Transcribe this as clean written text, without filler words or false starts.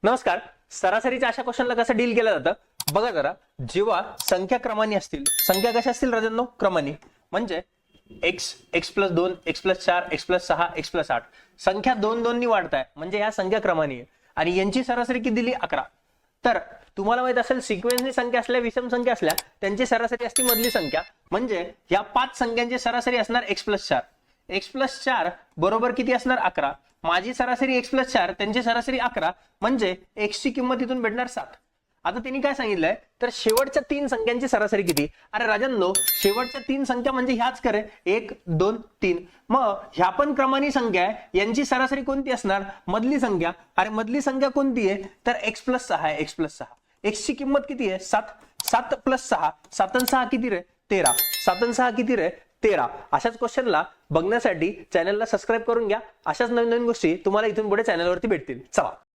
नमस्कार. सरासरीच्या अशा क्वेश्चनला कसं डील केलं जातं बघा जरा. जेव्हा संख्या क्रमाने असतील, संख्या कशा असतील राजांनो? क्रमाने. म्हणजे x, x plus 2, x plus 4, x plus 6, x plus 8, संख्या 2-2 नी वाढताय म्हणजे या संख्या क्रमाने आहे आणि यांची सरासरी किती दिली? 11. तर तुम्हाला माहित असेल सिक्वेन्सनी संख्या असल्या, विषम संख्या असल्या त्यांची सरासरी असते मधली संख्या. म्हणजे या 5 संख्यांची सरासरी असणार एक्स प्लस 4. एक्स प्लस 4 बरोबर किती असणार? 11. माझी सरासरी एक्स प्लस 4, त्यांची सरासरी 11, म्हणजे एक्स ची किंमत इथून भेटणार 7. आता त्यांनी काय सांगितलंय तर शेवटच्या 3 संख्यांची सरासरी किती? अरे राजांनो, शेवटच्या 3 संख्या म्हणजे ह्याच करे 1, 2, 3. मग ह्या पण क्रमाने संख्या आहे, यांची सरासरी कोणती असणार? मधली संख्या. अरे मधली संख्या कोणती आहे? तर एक्स प्लस 6 आहे. X plus 6. एक्स ची किंमत किती आहे? 7. 7 प्लस 6, 7 आणि 6 किती रे? 13. 7 आणि 6 किती रे? 13. अशाच क्वेश्चनला बघण्यासाठी चॅनलला सबस्क्राईब करून घ्या. अशाच नवीन नवीन गोष्टी तुम्हाला इथून पुढे चॅनलवरती भेटतील. चला.